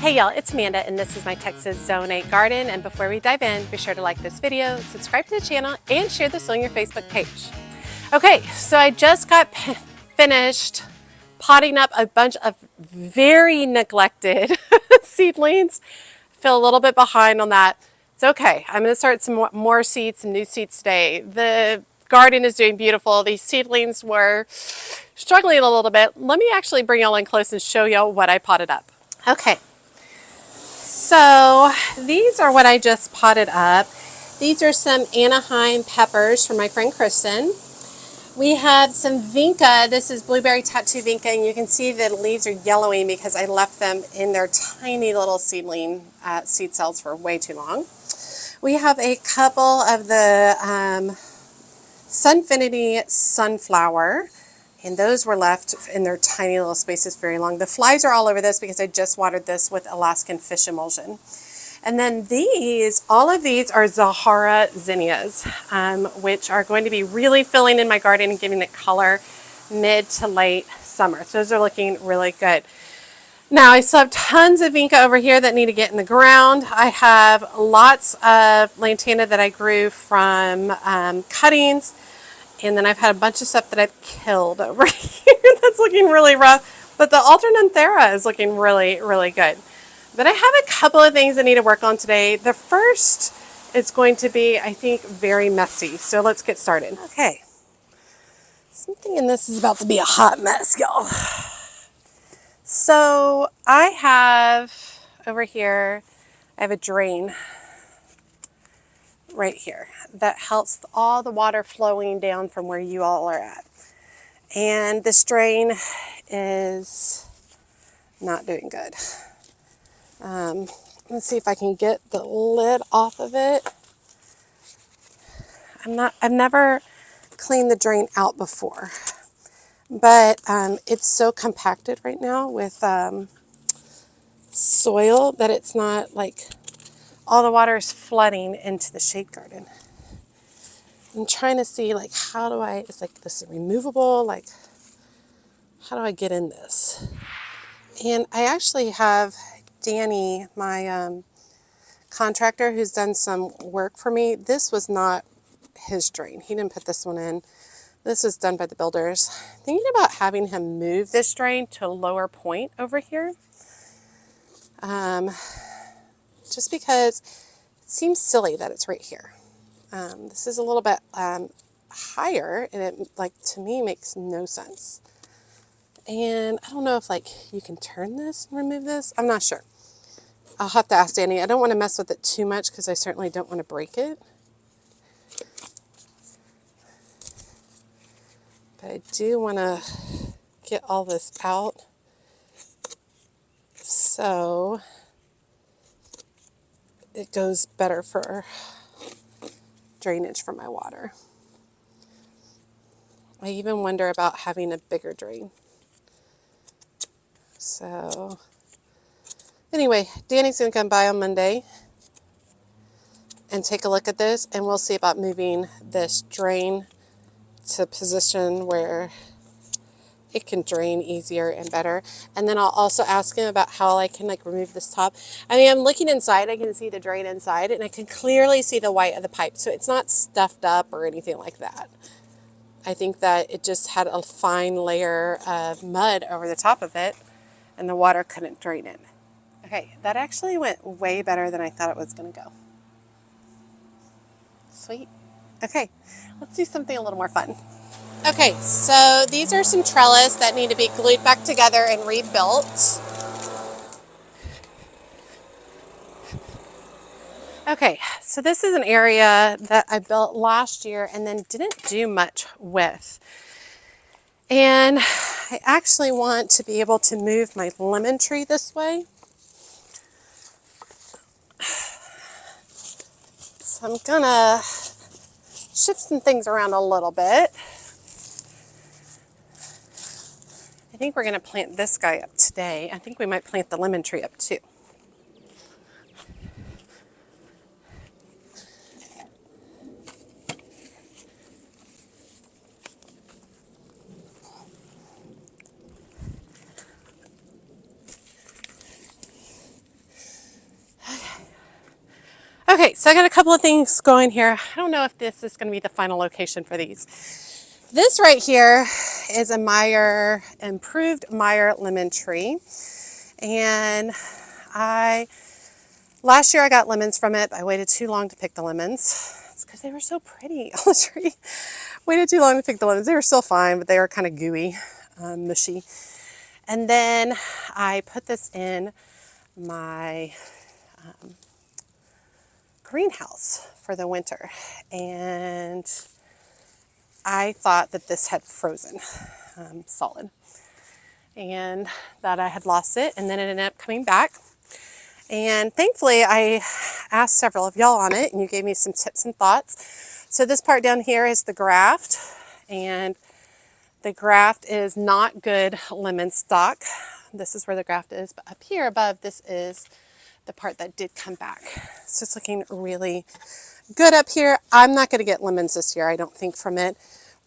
Hey y'all, it's Amanda and this is my Texas Zone 8 garden, and before we dive in, be sure to like this video, subscribe to the channel, and share this on your Facebook page. Okay, so I just got finished potting up a bunch of very neglected seedlings. Feel a little bit behind on that. It's okay. I'm going to start some more seeds, some new seeds today. The garden is doing beautiful. These seedlings were struggling a little bit. Let me actually bring y'all in close and show y'all what I potted up. Okay. So these are what I just potted up. These are some Anaheim peppers from my friend Kristen. We have some Vinca. This is blueberry tattoo Vinca, and you can see the leaves are yellowing because I left them in their tiny little seedling seed cells for way too long. We have a couple of the Sunfinity sunflower, and those were left in their tiny little spaces very long. The flies are all over this because I just watered this with Alaskan fish emulsion. And then these, all of these are Zahara zinnias, which are going to be really filling in my garden and giving it color mid to late summer. So those are looking really good. Now I still have tons of Vinca over here that need to get in the ground. I have lots of lantana that I grew from cuttings. And then I've had a bunch of stuff that I've killed over here that's looking really rough. But the alternanthera is looking really, really good. But I have a couple of things I need to work on today. The first is going to be, I think, very messy. So let's get started. Okay. Something in this is about to be a hot mess, y'all. So I have over here, I have a drain right here that helps all the water flowing down from where you all are at. And this drain is not doing good. Let's see if I can get the lid off of it. I've never cleaned the drain out before, but it's so compacted right now with soil that it's not like all the water is flooding into the shade garden. I'm trying to see like how do I, it's like this is removable, like how do I get in this? And I actually have Danny, my contractor who's done some work for me. This was not his drain. He didn't put this one in. This was done by the builders. Thinking about having him move this drain to a lower point over here. Just because it seems silly that it's right here. This is a little bit higher, and it, like, to me, makes no sense. And I don't know if, like, you can turn this and remove this. I'm not sure. I'll have to ask Danny. I don't want to mess with it too much because I certainly don't want to break it. But I do want to get all this out so it goes better for drainage for my water. I even wonder about having a bigger drain. So anyway, Danny's going to come by on Monday and take a look at this, and we'll see about moving this drain to a position where it can drain easier and better. And then I'll also ask him about how I can like remove this top. I mean, I'm looking inside, I can see the drain inside, and I can clearly see the white of the pipe. So it's not stuffed up or anything like that. I think that it just had a fine layer of mud over the top of it, and the water couldn't drain it. Okay, that actually went way better than I thought it was going to go. Sweet. Okay, let's do something a little more fun. Okay, so these are some trellis that need to be glued back together and rebuilt. Okay, so this is an area that I built last year and then didn't do much with. And I actually want to be able to move my lemon tree this way. So I'm gonna shift some things around a little bit. I think we're gonna plant this guy up today. I think we might plant the lemon tree up too. Okay, so I got a couple of things going here. I don't know if this is going to be the final location for these. This right here is a improved Meyer lemon tree. And last year I got lemons from it. I waited too long to pick the lemons. It's because they were so pretty on the tree. Waited too long to pick the lemons. They were still fine, but they were kind of gooey, mushy. And then I put this in my greenhouse for the winter. And I thought that this had frozen solid and that I had lost it, and then it ended up coming back. And thankfully I asked several of y'all on it and you gave me some tips and thoughts. So this part down here is the graft, and the graft is not good lemon stock. This is where the graft is, but up here above, this is the part that did come back. So it's looking really good up here. I'm not going to get lemons this year, I don't think, from it.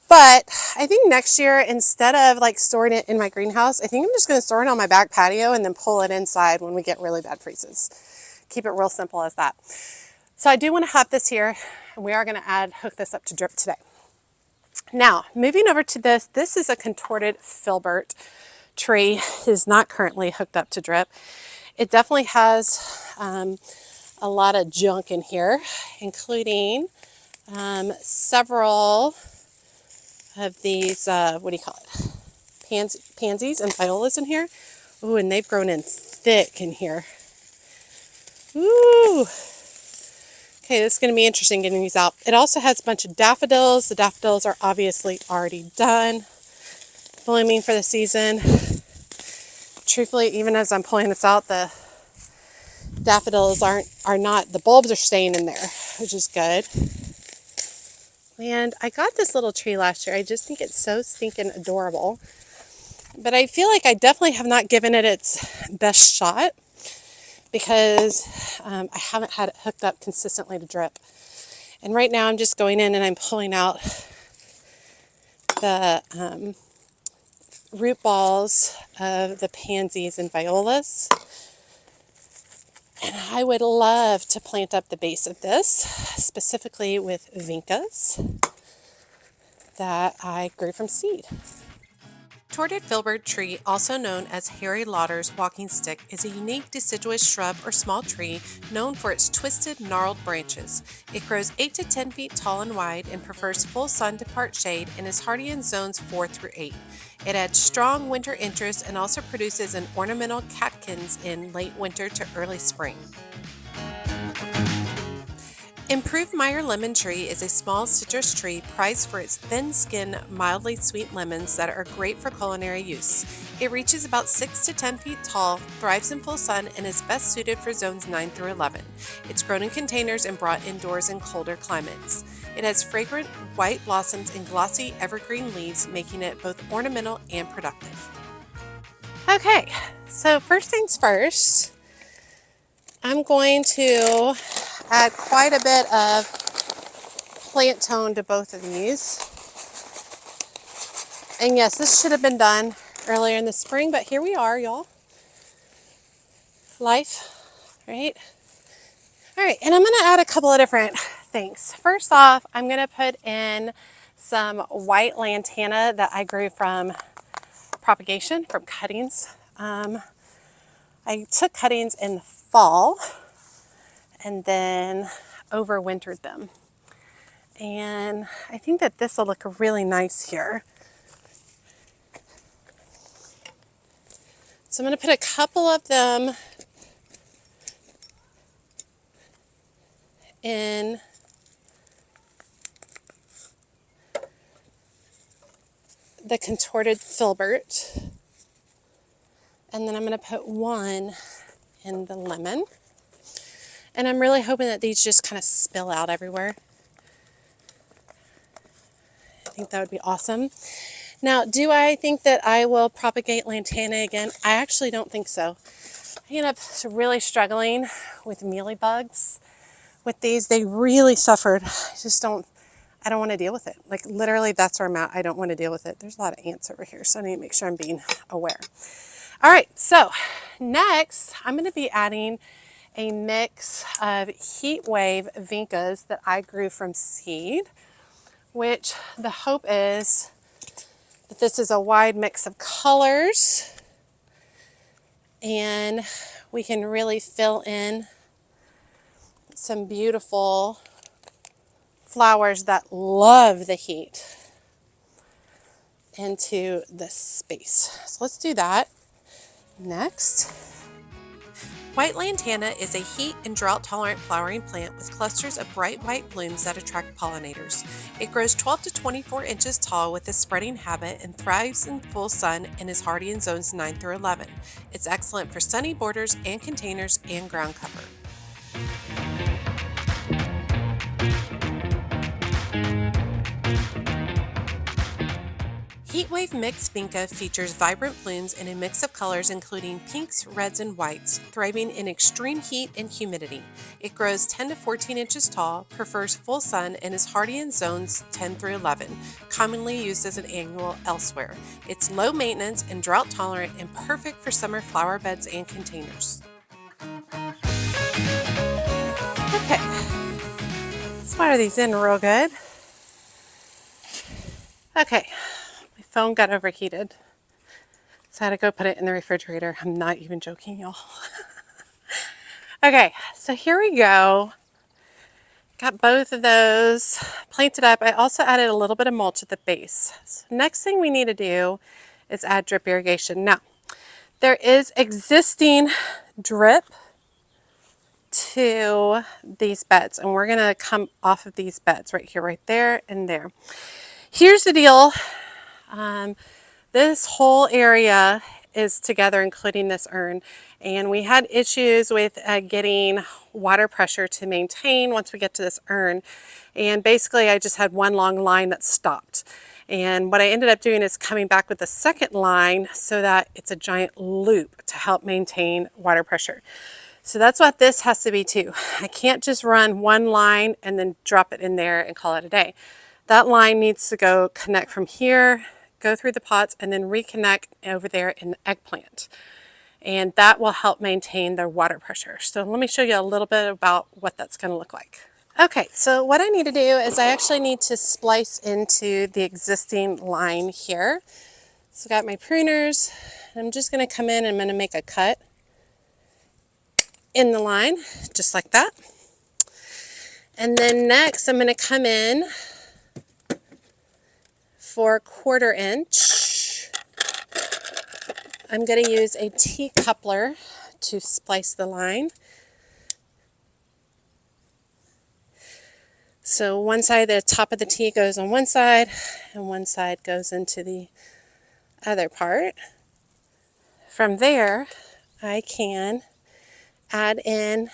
But I think next year, instead of like storing it in my greenhouse, I think I'm just going to store it on my back patio and then pull it inside when we get really bad freezes. Keep it real simple as that. So I do want to have this here, and we are going to hook this up to drip today. Now, moving over to this. This is a contorted Filbert tree. It is not currently hooked up to drip. It definitely has a lot of junk in here, including several of these, what do you call it? Pansies and violas in here. Ooh, and they've grown in thick in here. Ooh. Okay, this is going to be interesting getting these out. It also has a bunch of daffodils. The daffodils are obviously already done, blooming for the season. Truthfully, even as I'm pulling this out, the daffodils are not, the bulbs are staying in there, which is good. And I got this little tree last year. I just think it's so stinking adorable. But I feel like I definitely have not given it its best shot because I haven't had it hooked up consistently to drip. And right now I'm just going in and I'm pulling out the root balls of the pansies and violas. And I would love to plant up the base of this, specifically with Vincas that I grew from seed. Contorted Filbert tree, also known as Harry Lauder's walking stick, is a unique deciduous shrub or small tree known for its twisted, gnarled branches. It grows 8 to 10 feet tall and wide and prefers full sun to part shade and is hardy in zones 4 through 8. It adds strong winter interest and also produces an ornamental catkins in late winter to early spring. Improved Meyer lemon tree is a small citrus tree prized for its thin-skinned, mildly sweet lemons that are great for culinary use. It reaches about 6 to 10 feet tall, thrives in full sun, and is best suited for zones 9 through 11. It's grown in containers and brought indoors in colder climates. It has fragrant white blossoms and glossy evergreen leaves, making it both ornamental and productive. Okay, so first things first, I'm going to add quite a bit of plant tone to both of these. And yes, this should have been done earlier in the spring, but here we are, y'all. Life, right? All right, and I'm going to add a couple of different things. First off, I'm going to put in some white lantana that I grew from propagation, from cuttings. I took cuttings in the fall and then overwintered them. And I think that this will look really nice here. So I'm going to put a couple of them in the contorted filbert. And then I'm going to put one in the lemon. And I'm really hoping that these just kind of spill out everywhere. I think that would be awesome. Now, do I think that I will propagate lantana again? I actually don't think so. I end up really struggling with mealybugs with these. They really suffered. I don't want to deal with it. Like literally that's where I'm at. I don't want to deal with it. There's a lot of ants over here, so I need to make sure I'm being aware. All right, so next I'm going to be adding a mix of heat wave Vincas that I grew from seed, which the hope is that this is a wide mix of colors and we can really fill in some beautiful flowers that love the heat into this space. So let's do that next. White lantana is a heat and drought tolerant flowering plant with clusters of bright white blooms that attract pollinators. It grows 12 to 24 inches tall with a spreading habit and thrives in full sun and is hardy in zones 9 through 11. It's excellent for sunny borders and containers and ground cover. Heatwave Mix Vinca features vibrant blooms in a mix of colors including pinks, reds, and whites, thriving in extreme heat and humidity. It grows 10 to 14 inches tall, prefers full sun, and is hardy in zones 10 through 11, commonly used as an annual elsewhere. It's low maintenance and drought tolerant and perfect for summer flower beds and containers. Okay, let's water these in real good. Okay. My phone got overheated, so I had to go put it in the refrigerator. I'm not even joking, y'all. Okay, so here we go. Got both of those planted up. I also added a little bit of mulch at the base. So next thing we need to do is add drip irrigation. Now, there is existing drip to these beds, and we're gonna come off of these beds right here, right there, and there. Here's the deal. This whole area is together, including this urn, and we had issues with getting water pressure to maintain once we get to this urn, and basically I just had one long line that stopped. And what I ended up doing is coming back with a second line so that it's a giant loop to help maintain water pressure. So that's what this has to be too. I can't just run one line and then drop it in there and call it a day. That line needs to go connect from here, go through the pots, and then reconnect over there in the eggplant. And that will help maintain the water pressure. So let me show you a little bit about what that's going to look like. Okay, so what I need to do is I actually need to splice into the existing line here. So I've got my pruners. I'm just going to come in and I'm going to make a cut in the line, just like that. And then next I'm going to come in for 1/4 inch. I'm going to use a T-coupler to splice the line. So one side, the top of the T goes on one side, and one side goes into the other part. From there, I can add in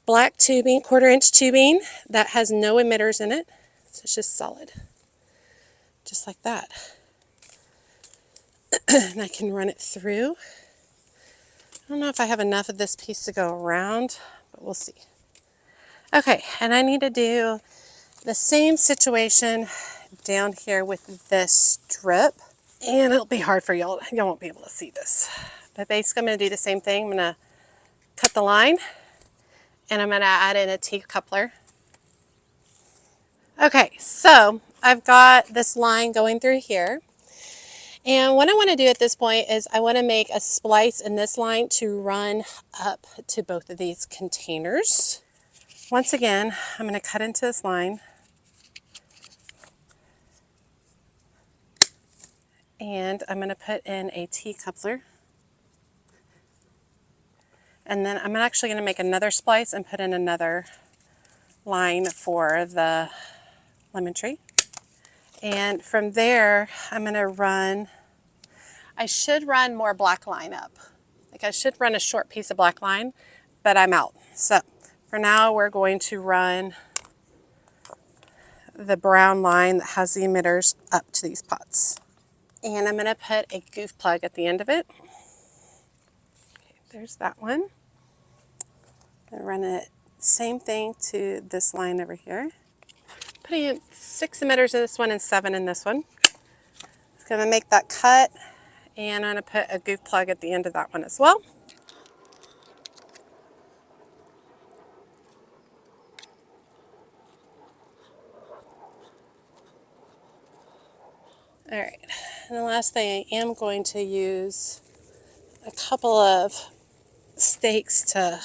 black tubing, 1/4 inch tubing that has no emitters in it. So it's just solid, just like that. And I can run it through. I don't know if I have enough of this piece to go around, but we'll see. Okay, and I need to do the same situation down here with this drip. And it'll be hard for y'all. Y'all won't be able to see this. But basically I'm going to do the same thing. I'm going to cut the line and I'm going to add in a T-coupler. Okay, so I've got this line going through here. And what I want to do at this point is I want to make a splice in this line to run up to both of these containers. Once again, I'm going to cut into this line. And I'm going to put in a T-coupler. And then I'm actually going to make another splice and put in another line for the lemon tree. And from there, I'm going to run, I should run more black line up. Like I should run a short piece of black line, but I'm out. So for now, we're going to run the brown line that has the emitters up to these pots. And I'm going to put a goof plug at the end of it. Okay, there's that one. I'm going to run it same thing to this line over here. Putting in 6 emitters in this one and 7 in this one. It's going to make that cut, and I'm going to put a goof plug at the end of that one as well. All right, and the last thing, I am going to use a couple of stakes to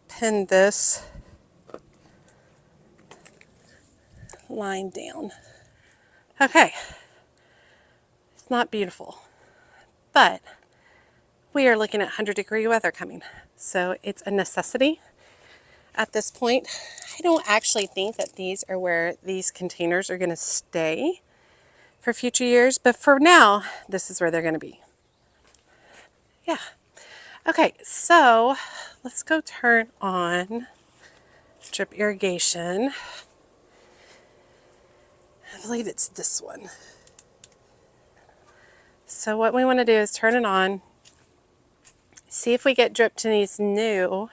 pin this line down. Okay, it's not beautiful, but we are looking at 100-degree weather coming, so it's a necessity at this point. I don't actually think that these are where these containers are going to stay for future years, but for now, this is where they're going to be. Yeah. Okay, so let's go turn on drip irrigation. I believe it's this one. So what we want to do is turn it on, see if we get dripped in these new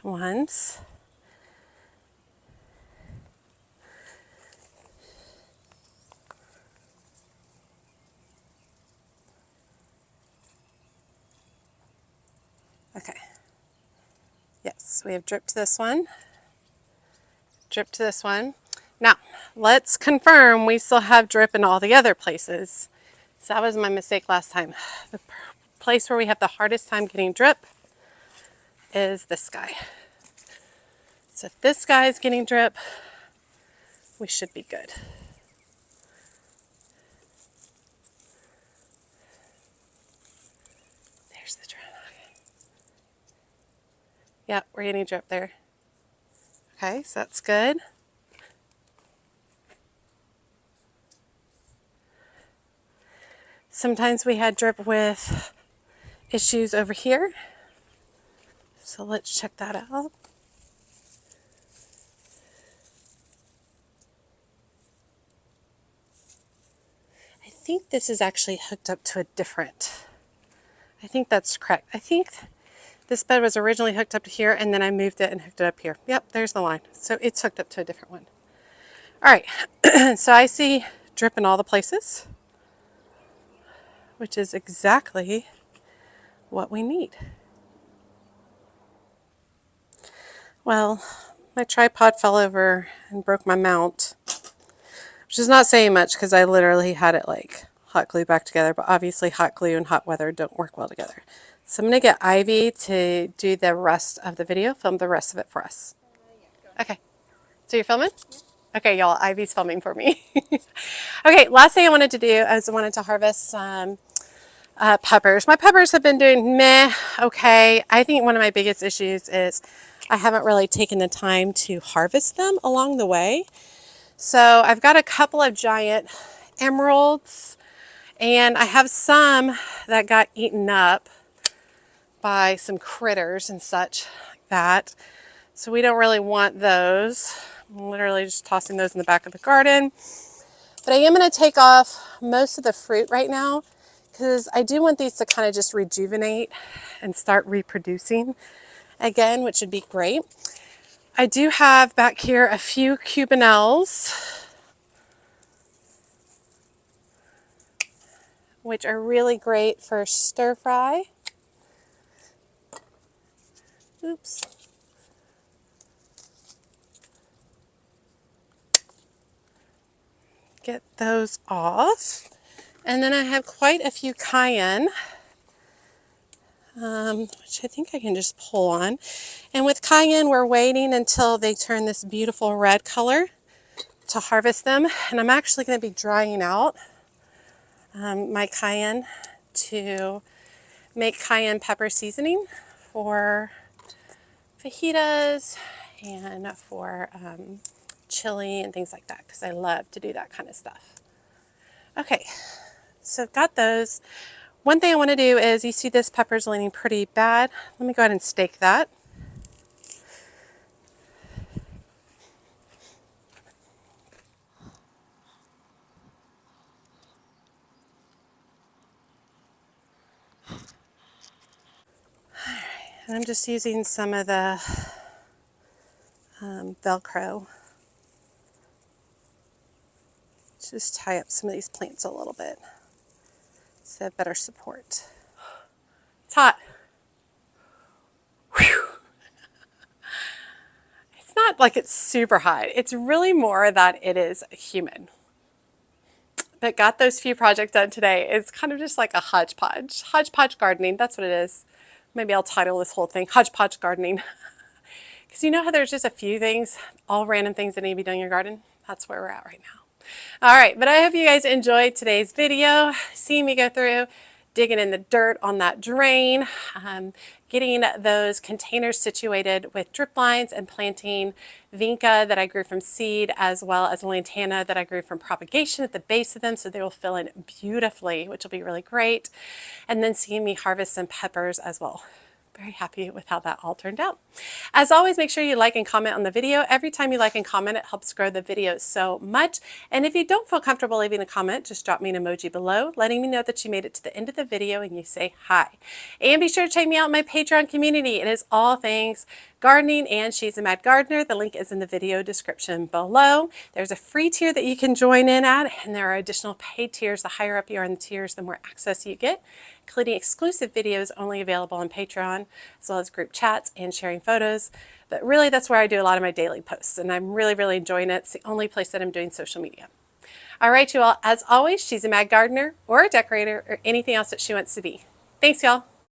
ones. Okay. Yes, we have dripped this one, dripped this one. Now, let's confirm we still have drip in all the other places. So that was my mistake last time. The place where we have the hardest time getting drip is this guy. So if this guy is getting drip, we should be good. There's the drip. Okay. Yeah, we're getting drip there. Okay, so that's good. Sometimes we had drip with issues over here. So let's check that out. I think this is actually hooked up to a different, I think that's correct. I think this bed was originally hooked up to here and then I moved it and hooked it up here. Yep, there's the line. So it's hooked up to a different one. All right, so I see drip in all the places, which is exactly what we need. Well, my tripod fell over and broke my mount, which is not saying much because I literally had it like hot glue back together, but obviously hot glue and hot weather don't work well together. So I'm going to get Ivy to do the rest of the video, film the rest of it for us. Okay, so you're filming? Okay, y'all, Ivy's filming for me. Okay, last thing I wanted to do is I wanted to harvest some peppers. My peppers have been doing meh, okay. I think one of my biggest issues is I haven't really taken the time to harvest them along the way. So I've got a couple of giant emeralds and I have some that got eaten up by some critters and such like that. So we don't really want those. I'm literally just tossing those in the back of the garden. But I am going to take off most of the fruit right now because I do want these to kind of just rejuvenate and start reproducing again, which would be great. I do have back here a few cubanelles, which are really great for stir fry. Oops. Get those off. And then I have quite a few cayenne, which I think I can just pull on. And with cayenne, we're waiting until they turn this beautiful red color to harvest them. And I'm actually going to be drying out my cayenne to make cayenne pepper seasoning for fajitas and for chili and things like that because I love to do that kind of stuff. Okay, so I've got those. One thing I want to do is, you see this pepper's leaning pretty bad. Let me go ahead and stake that. And I'm just using some of the Velcro to just tie up some of these plants a little bit so better support. It's hot. Whew. It's not like it's super hot. It's really more that it is humid. but got those few projects done today. It's kind of just like a hodgepodge gardening. That's what it is. Maybe I'll title this whole thing hodgepodge gardening. Because you know how there's just a few things, all random things that need to be done in your garden? That's where we're at right now. All right, but I hope you guys enjoyed today's video, seeing me go through, digging in the dirt on that drain, getting those containers situated with drip lines and planting Vinca that I grew from seed, as well as lantana that I grew from propagation at the base of them, so they will fill in beautifully, which will be really great. And then seeing me harvest some peppers as well. Very happy with how that all turned out. As always, make sure you like and comment on the video. Every time you like and comment, it helps grow the video so much. And if you don't feel comfortable leaving a comment, just drop me an emoji below, letting me know that you made it to the end of the video and you say hi. And be sure to check me out in my Patreon community. It is all things gardening and She's a Mad Gardener. The link is in the video description below. There's a free tier that you can join in at, and there are additional paid tiers. The higher up you are in the tiers, the more access you get, including exclusive videos only available on Patreon, as well as group chats and sharing photos. But really, that's where I do a lot of my daily posts, and I'm really, really enjoying it. It's the only place that I'm doing social media. All right, you all, as always, she's a mad gardener or a decorator or anything else that she wants to be. Thanks, y'all.